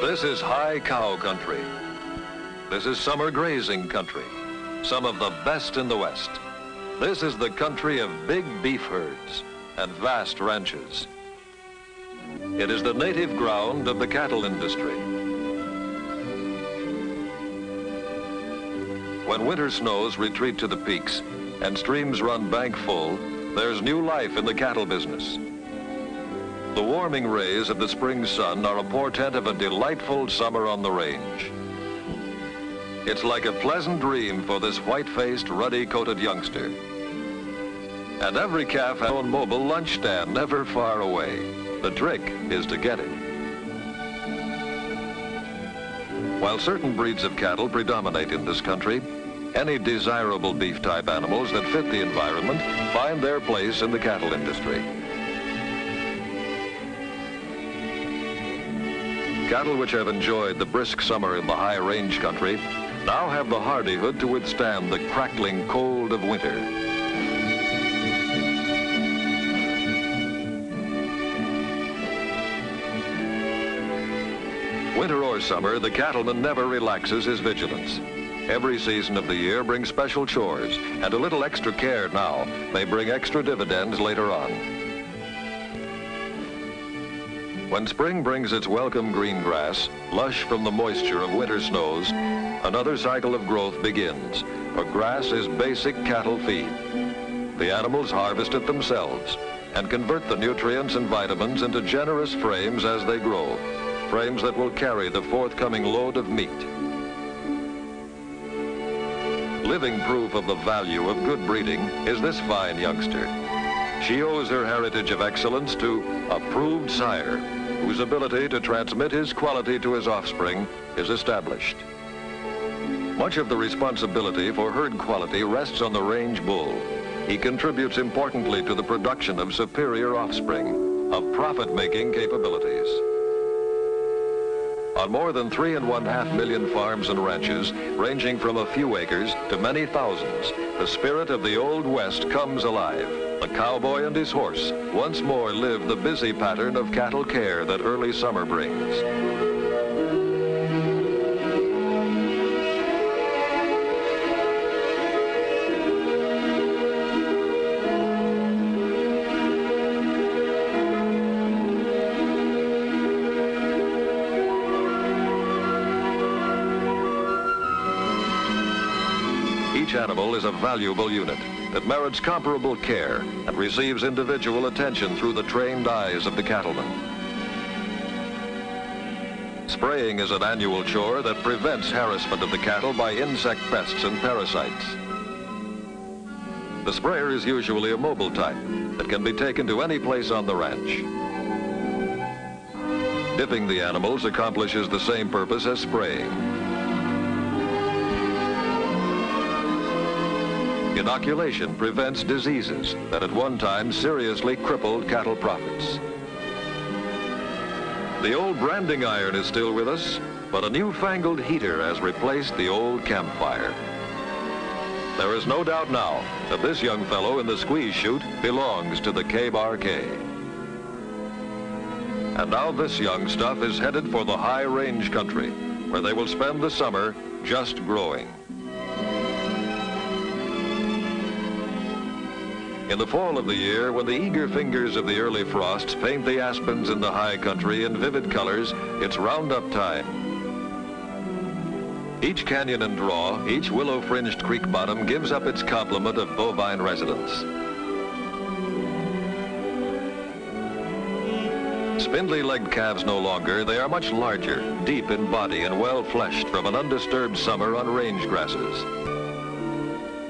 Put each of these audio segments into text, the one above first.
This is high cow country. This is summer grazing country, some of the best in the West. This is the country of big beef herds and vast ranches. It is the native ground of the cattle industry. When winter snows retreat to the peaks and streams run bank full, there's new life in the cattle business. The warming rays of the spring sun are a portent of a delightful summer on the range. It's like a pleasant dream for this white-faced, ruddy-coated youngster. And every calf has its own mobile lunch stand never far away. The trick is to get it. While certain breeds of cattle predominate in this country, any desirable beef-type animals that fit the environment find their place in the cattle industry. Cattle which have enjoyed the brisk summer in the high range country now have the hardihood to withstand the crackling cold of winter. Winter or summer, the cattleman never relaxes his vigilance. Every season of the year brings special chores, and a little extra care now may bring extra dividends later on. When spring brings its welcome green grass, lush from the moisture of winter snows, another cycle of growth begins, for grass is basic cattle feed. The animals harvest it themselves and convert the nutrients and vitamins into generous frames as they grow, frames that will carry the forthcoming load of meat. Living proof of the value of good breeding is this fine youngster. She owes her heritage of excellence to a proved sire, whose ability to transmit his quality to his offspring is established. Much of the responsibility for herd quality rests on the range bull. He contributes importantly to the production of superior offspring, of profit-making capabilities. On more than 3.5 million farms and ranches, ranging from a few acres to many thousands, the spirit of the Old West comes alive. The cowboy and his horse once more live the busy pattern of cattle care that early summer brings. Each animal is a valuable unit that merits comparable care and receives individual attention through the trained eyes of the cattleman. Spraying is an annual chore that prevents harassment of the cattle by insect pests and parasites. The sprayer is usually a mobile type that can be taken to any place on the ranch. Dipping the animals accomplishes the same purpose as spraying. Inoculation prevents diseases that at one time seriously crippled cattle profits. The old branding iron is still with us, but a newfangled heater has replaced the old campfire. There is no doubt now that this young fellow in the squeeze chute belongs to the K-Bar-K. And now this young stuff is headed for the high range country, where they will spend the summer just growing. In the fall of the year, when the eager fingers of the early frosts paint the aspens in the high country in vivid colors, it's roundup time. Each canyon and draw, each willow-fringed creek bottom gives up its complement of bovine residents. Spindly-legged calves no longer, they are much larger, deep in body and well-fleshed from an undisturbed summer on range grasses,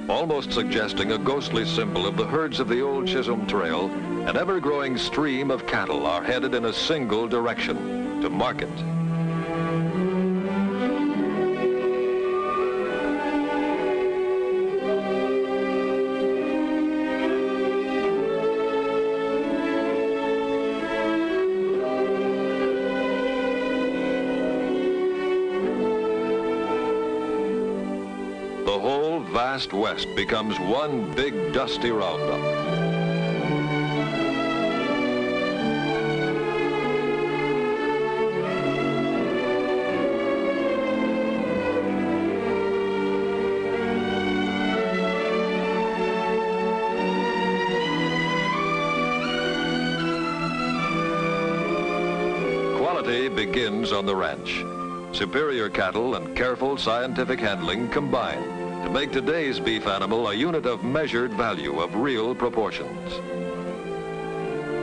almost suggesting a ghostly symbol of the herds of the old Chisholm Trail. An ever-growing stream of cattle are headed in a single direction, to market. The whole vast West becomes one big dusty roundup. Quality begins on the ranch. Superior cattle and careful scientific handling combine to make today's beef animal a unit of measured value of real proportions.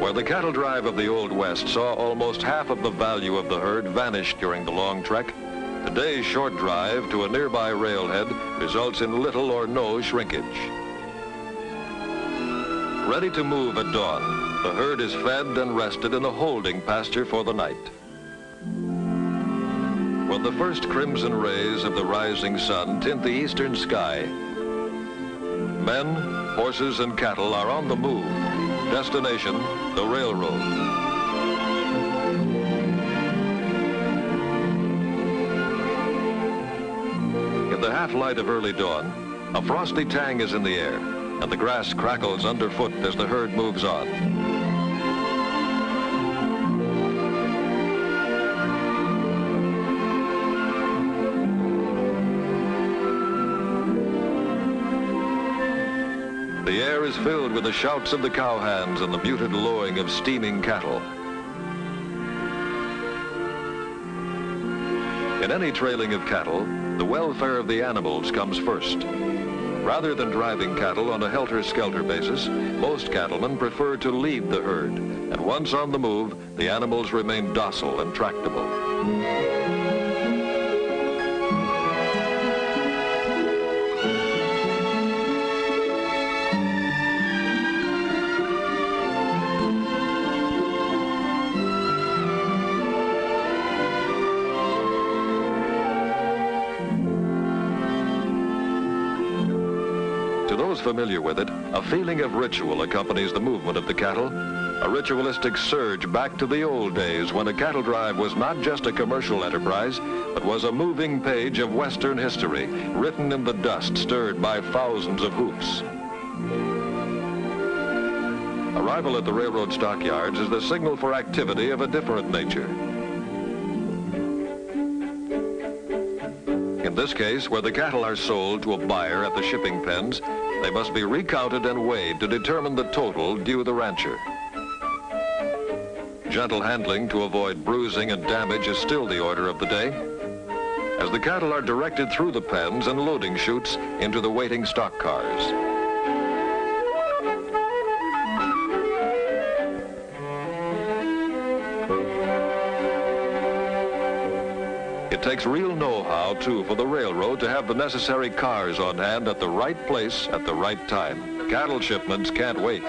Where the cattle drive of the Old West saw almost half of the value of the herd vanish during the long trek, today's short drive to a nearby railhead results in little or no shrinkage. Ready to move at dawn, the herd is fed and rested in a holding pasture for the night. When the first crimson rays of the rising sun tint the eastern sky, men, horses, and cattle are on the move. Destination, the railroad. In the half-light of early dawn, a frosty tang is in the air, and the grass crackles underfoot as the herd moves on. The air is filled with the shouts of the cowhands and the muted lowing of steaming cattle. In any trailing of cattle, the welfare of the animals comes first. Rather than driving cattle on a helter-skelter basis, most cattlemen prefer to lead the herd, and once on the move, the animals remain docile and tractable. To those familiar with it, a feeling of ritual accompanies the movement of the cattle, a ritualistic surge back to the old days when a cattle drive was not just a commercial enterprise, but was a moving page of Western history, written in the dust stirred by thousands of hoofs. Arrival at the railroad stockyards is the signal for activity of a different nature. In this case, where the cattle are sold to a buyer at the shipping pens, they must be recounted and weighed to determine the total due the rancher. Gentle handling to avoid bruising and damage is still the order of the day, as the cattle are directed through the pens and loading chutes into the waiting stock cars. It takes real know-how, too, for the railroad to have the necessary cars on hand at the right place at the right time. Cattle shipments can't wait.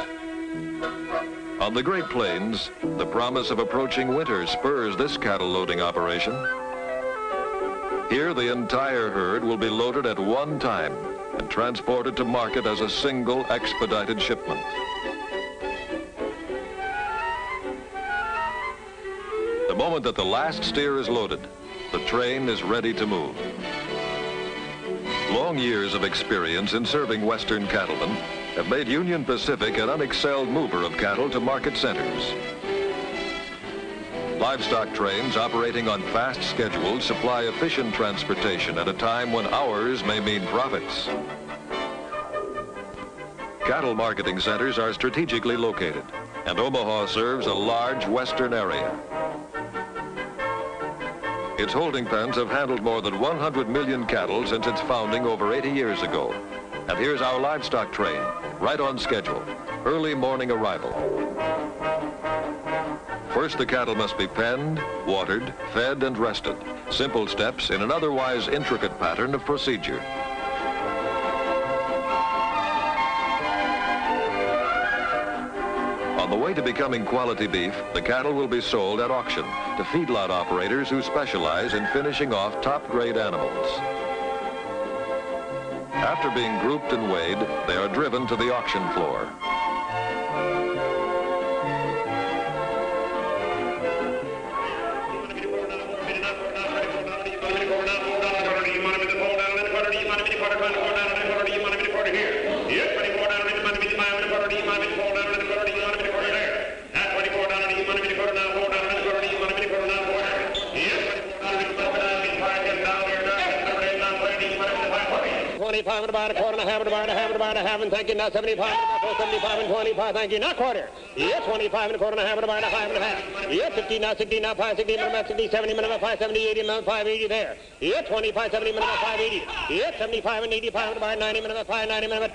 On the Great Plains, the promise of approaching winter spurs this cattle loading operation. Here, the entire herd will be loaded at one time and transported to market as a single expedited shipment. The moment that the last steer is loaded, the train is ready to move. Long years of experience in serving Western cattlemen have made Union Pacific an unexcelled mover of cattle to market centers. Livestock trains operating on fast schedules supply efficient transportation at a time when hours may mean profits. Cattle marketing centers are strategically located, and Omaha serves a large western area. Its holding pens have handled more than 100 million cattle since its founding over 80 years ago. And here's our livestock train, right on schedule. Early morning arrival. First, the cattle must be penned, watered, fed, and rested. Simple steps in an otherwise intricate pattern of procedure. On the way to becoming quality beef, the cattle will be sold at auction to feedlot operators who specialize in finishing off top-grade animals. After being grouped and weighed, they are driven to the auction floor. 25 and about a quarter and a half and about a half and about a half, and thank you. Now 75 and 75 and 25, thank you. Now quarter. Yeah, 25 and a quarter and a half and about a half and a half. Yeah, 50 now 60 now 5 60 minimum 60 70 minimum 5 70 80 minimum 5 80 there. Yeah, 25 70 minimum 5 80. Yeah, 75 and 85 and about 90 minimum 5 90 minimum.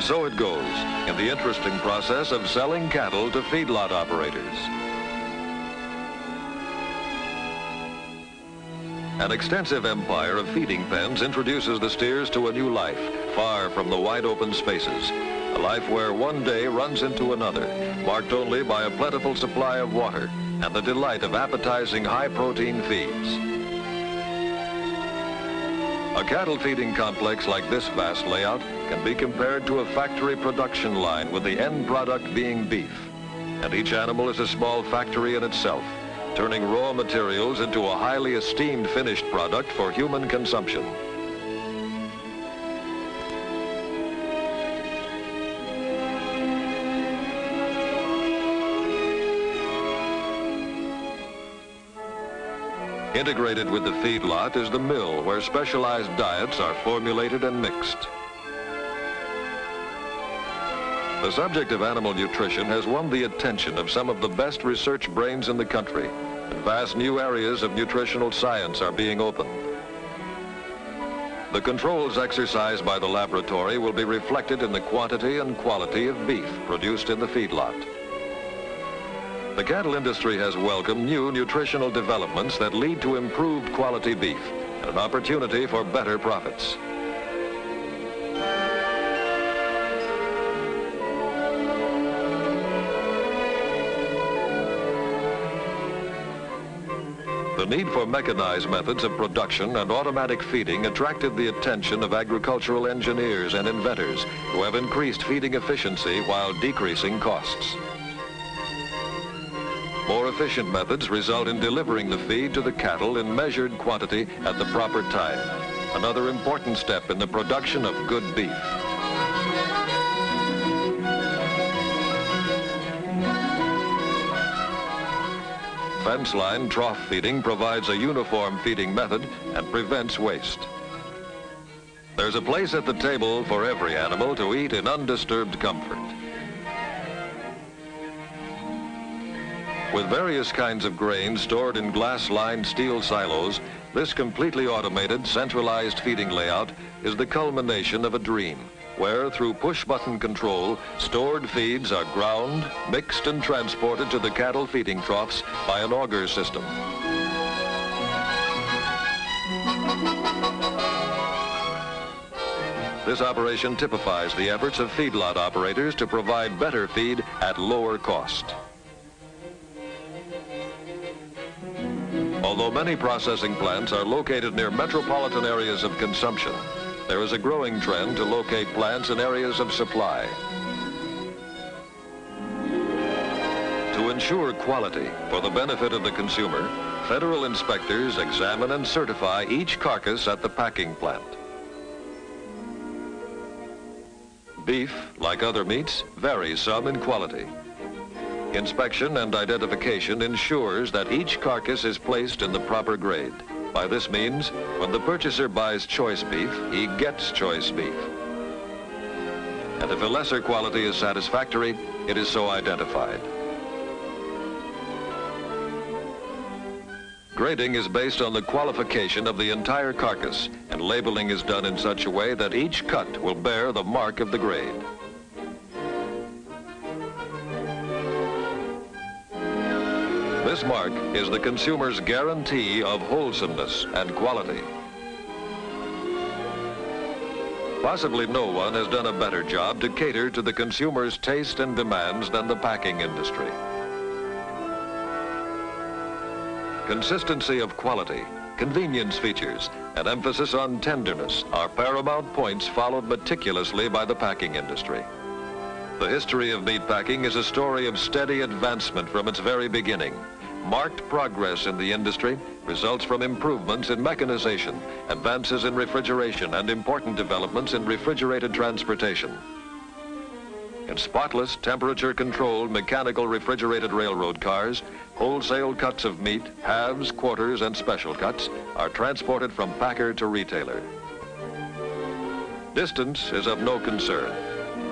And so it goes in the interesting process of selling cattle to feedlot operators. An extensive empire of feeding pens introduces the steers to a new life, far from the wide open spaces. A life where one day runs into another, marked only by a plentiful supply of water and the delight of appetizing high-protein feeds. A cattle feeding complex like this vast layout can be compared to a factory production line, with the end product being beef. And each animal is a small factory in itself, turning raw materials into a highly esteemed finished product for human consumption. Integrated with the feedlot is the mill, where specialized diets are formulated and mixed. The subject of animal nutrition has won the attention of some of the best research brains in the country, and vast new areas of nutritional science are being opened. The controls exercised by the laboratory will be reflected in the quantity and quality of beef produced in the feedlot. The cattle industry has welcomed new nutritional developments that lead to improved quality beef and an opportunity for better profits. The need for mechanized methods of production and automatic feeding attracted the attention of agricultural engineers and inventors who have increased feeding efficiency while decreasing costs. More efficient methods result in delivering the feed to the cattle in measured quantity at the proper time, another important step in the production of good beef. Fence line trough feeding provides a uniform feeding method and prevents waste. There's a place at the table for every animal to eat in undisturbed comfort. With various kinds of grain stored in glass-lined steel silos, this completely automated, centralized feeding layout is the culmination of a dream, where through push-button control, stored feeds are ground, mixed and transported to the cattle feeding troughs by an auger system. This operation typifies the efforts of feedlot operators to provide better feed at lower cost. Although many processing plants are located near metropolitan areas of consumption, there is a growing trend to locate plants in areas of supply. To ensure quality for the benefit of the consumer, federal inspectors examine and certify each carcass at the packing plant. Beef, like other meats, varies some in quality. Inspection and identification ensures that each carcass is placed in the proper grade. By this means, when the purchaser buys choice beef, he gets choice beef. And if a lesser quality is satisfactory, it is so identified. Grading is based on the qualification of the entire carcass, and labeling is done in such a way that each cut will bear the mark of the grade. This mark is the consumer's guarantee of wholesomeness and quality. Possibly no one has done a better job to cater to the consumer's taste and demands than the packing industry. Consistency of quality, convenience features, and emphasis on tenderness are paramount points followed meticulously by the packing industry. The history of meat packing is a story of steady advancement from its very beginning. Marked progress in the industry results from improvements in mechanization, advances in refrigeration, and important developments in refrigerated transportation. In spotless, temperature-controlled, mechanical refrigerated railroad cars, wholesale cuts of meat, halves, quarters, and special cuts are transported from packer to retailer. Distance is of no concern.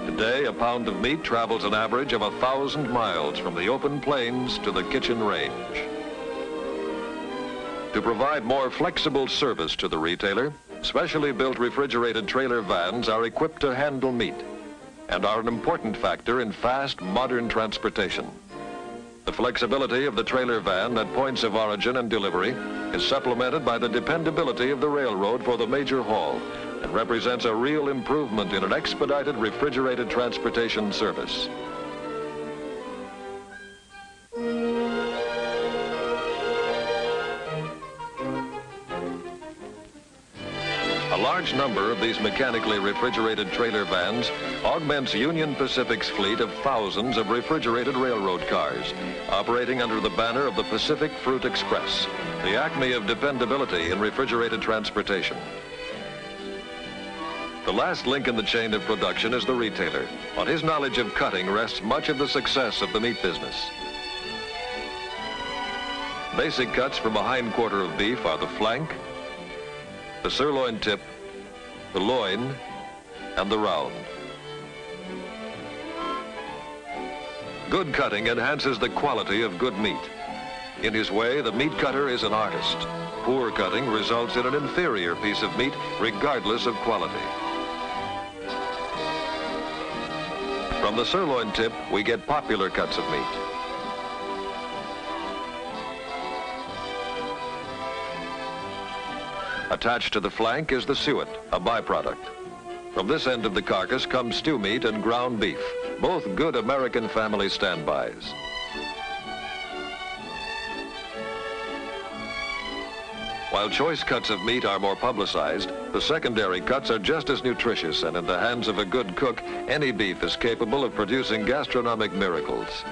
Today, a pound of meat travels an average of 1,000 miles from the open plains to the kitchen range. To provide more flexible service to the retailer, specially built refrigerated trailer vans are equipped to handle meat and are an important factor in fast, modern transportation. The flexibility of the trailer van at points of origin and delivery is supplemented by the dependability of the railroad for the major haul and represents a real improvement in an expedited refrigerated transportation service. A large number of these mechanically refrigerated trailer vans augments Union Pacific's fleet of thousands of refrigerated railroad cars, operating under the banner of the Pacific Fruit Express, the acme of dependability in refrigerated transportation. The last link in the chain of production is the retailer. On his knowledge of cutting rests much of the success of the meat business. Basic cuts from a hind quarter of beef are the flank, the sirloin tip, the loin, and the round. Good cutting enhances the quality of good meat. In his way, the meat cutter is an artist. Poor cutting results in an inferior piece of meat, regardless of quality. From the sirloin tip, we get popular cuts of meat. Attached to the flank is the suet, a byproduct. From this end of the carcass comes stew meat and ground beef, both good American family standbys. While choice cuts of meat are more publicized, the secondary cuts are just as nutritious, and in the hands of a good cook, any beef is capable of producing gastronomic miracles.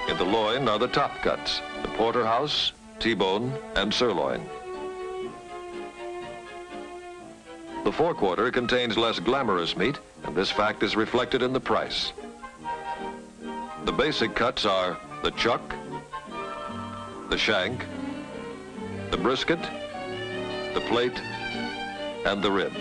In the loin are the top cuts, the porterhouse, T-bone, and sirloin. The forequarter contains less glamorous meat, and this fact is reflected in the price. The basic cuts are the chuck, the shank, the brisket, the plate, and the rib.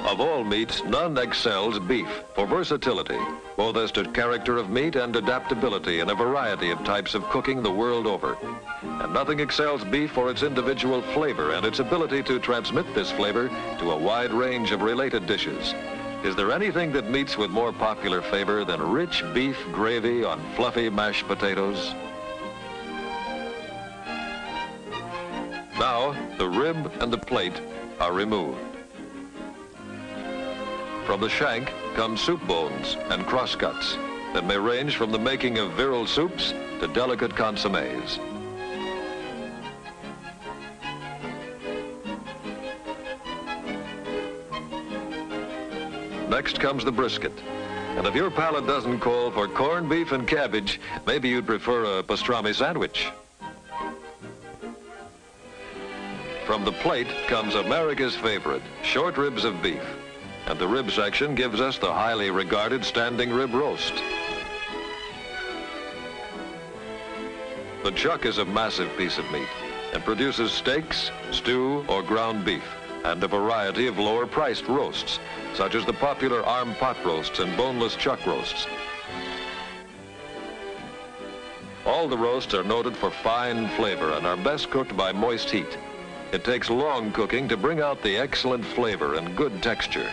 Of all meats, none excels beef for versatility, both as to character of meat and adaptability in a variety of types of cooking the world over. And nothing excels beef for its individual flavor and its ability to transmit this flavor to a wide range of related dishes. Is there anything that meets with more popular favor than rich beef gravy on fluffy mashed potatoes? Now, the rib and the plate are removed. From the shank come soup bones and crosscuts that may range from the making of virile soups to delicate consommes. Next comes the brisket. And if your palate doesn't call for corned beef and cabbage, maybe you'd prefer a pastrami sandwich. From the plate comes America's favorite, short ribs of beef. And the rib section gives us the highly regarded standing rib roast. The chuck is a massive piece of meat and produces steaks, stew, or ground beef, and a variety of lower-priced roasts, such as the popular arm pot roasts and boneless chuck roasts. All the roasts are noted for fine flavor and are best cooked by moist heat. It takes long cooking to bring out the excellent flavor and good texture.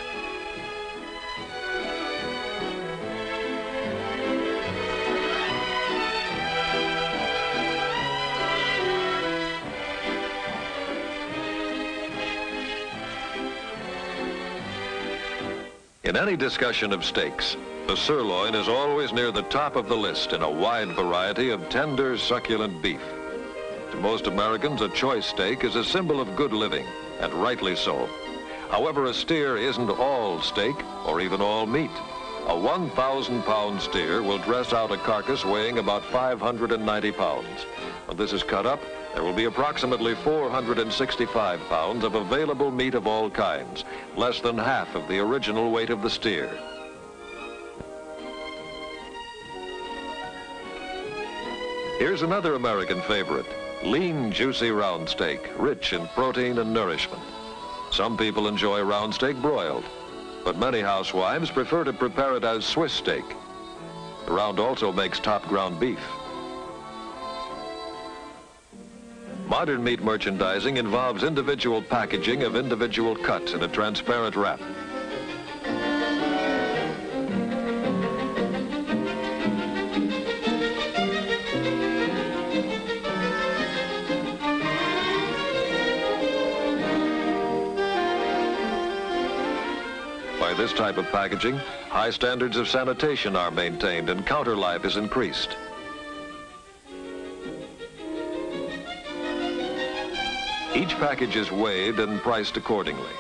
In any discussion of steaks, The sirloin is always near the top of the list in a wide variety of tender, succulent beef. To most Americans, a choice steak is a symbol of good living, and rightly so. However, a steer isn't all steak or even all meat. A 1,000-pound steer will dress out a carcass weighing about 590 pounds. When this is cut up, there will be approximately 465 pounds of available meat of all kinds, less than half of the original weight of the steer. Here's another American favorite, lean, juicy round steak, rich in protein and nourishment. Some people enjoy round steak broiled, but many housewives prefer to prepare it as Swiss steak. The round also makes top ground beef. Modern meat merchandising involves individual packaging of individual cuts in a transparent wrap. By this type of packaging, high standards of sanitation are maintained and counter life is increased. Each package is weighed and priced accordingly.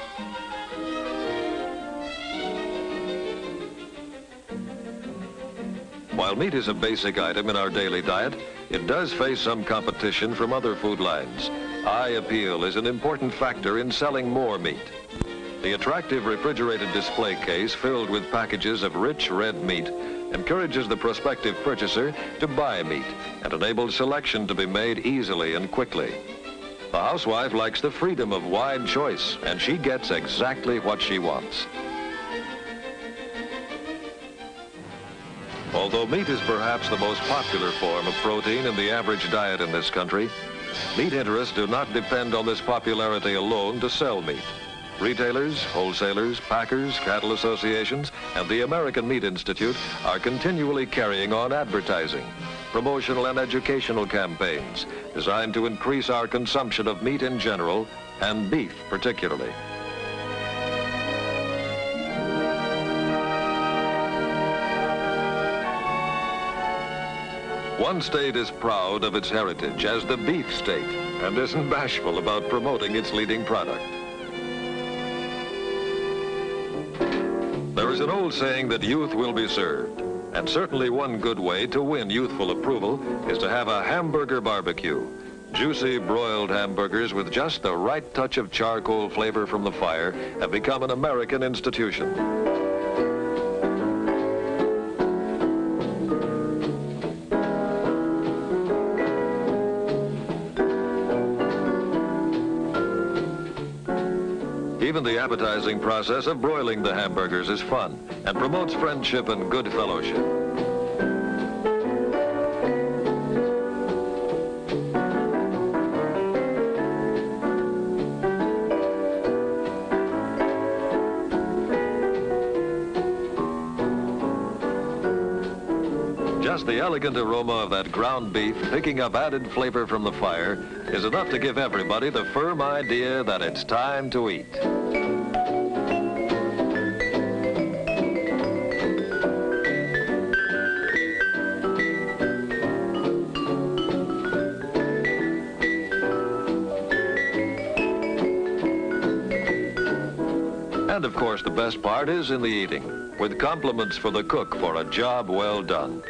While meat is a basic item in our daily diet, it does face some competition from other food lines. Eye appeal is an important factor in selling more meat. The attractive refrigerated display case filled with packages of rich red meat encourages the prospective purchaser to buy meat and enables selection to be made easily and quickly. The housewife likes the freedom of wide choice, and she gets exactly what she wants. Although meat is perhaps the most popular form of protein in the average diet in this country, meat interests do not depend on this popularity alone to sell meat. Retailers, wholesalers, packers, cattle associations, and the American Meat Institute are continually carrying on advertising, promotional and educational campaigns designed to increase our consumption of meat in general and beef particularly. One state is proud of its heritage as the beef state and isn't bashful about promoting its leading product. There is an old saying that youth will be served, and certainly one good way to win youthful approval is to have a hamburger barbecue. Juicy broiled hamburgers with just the right touch of charcoal flavor from the fire have become an American institution. Even the appetizing process of broiling the hamburgers is fun and promotes friendship and good fellowship. Just the elegant aroma of that ground beef picking up added flavor from the fire is enough to give everybody the firm idea that it's time to eat. And of course, the best part is in the eating, with compliments for the cook for a job well done.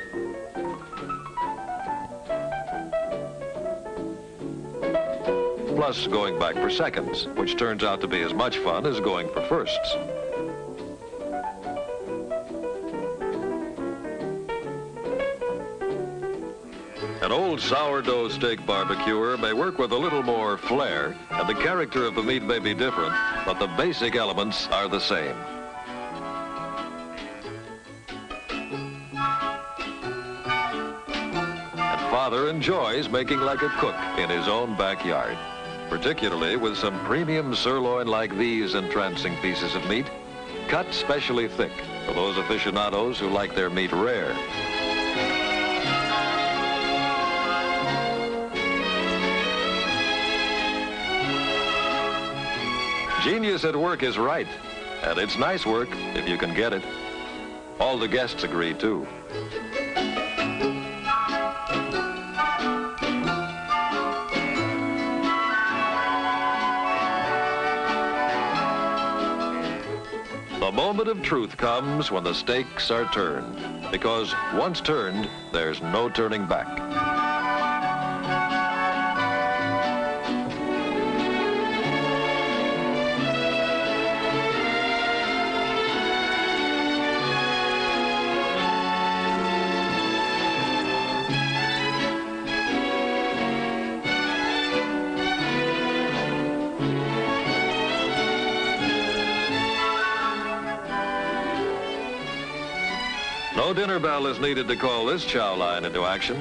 Plus going back for seconds, which turns out to be as much fun as going for firsts. An old sourdough steak barbecuer may work with a little more flair, and the character of the meat may be different, but the basic elements are the same. And Father enjoys making like a cook in his own backyard, particularly with some premium sirloin like these entrancing pieces of meat, cut specially thick for those aficionados who like their meat rare. Genius at work is right, and it's nice work if you can get it. All the guests agree, too. The moment of truth comes when the stakes are turned, because once turned, there's no turning back. No dinner bell is needed to call this chow line into action,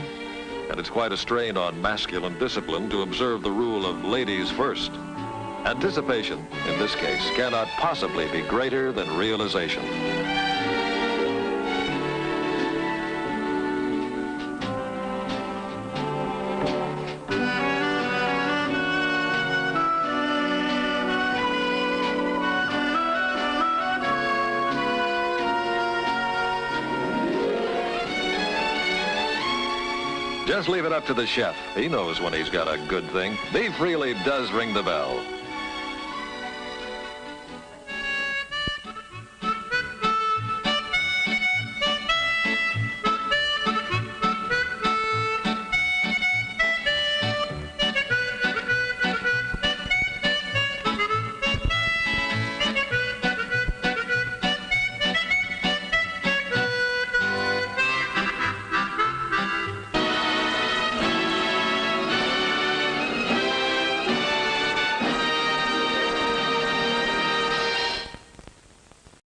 and it's quite a strain on masculine discipline to observe the rule of ladies first. Anticipation, in this case, cannot possibly be greater than realization. Just leave it up to the chef. He knows when he's got a good thing. Beef really does ring the bell.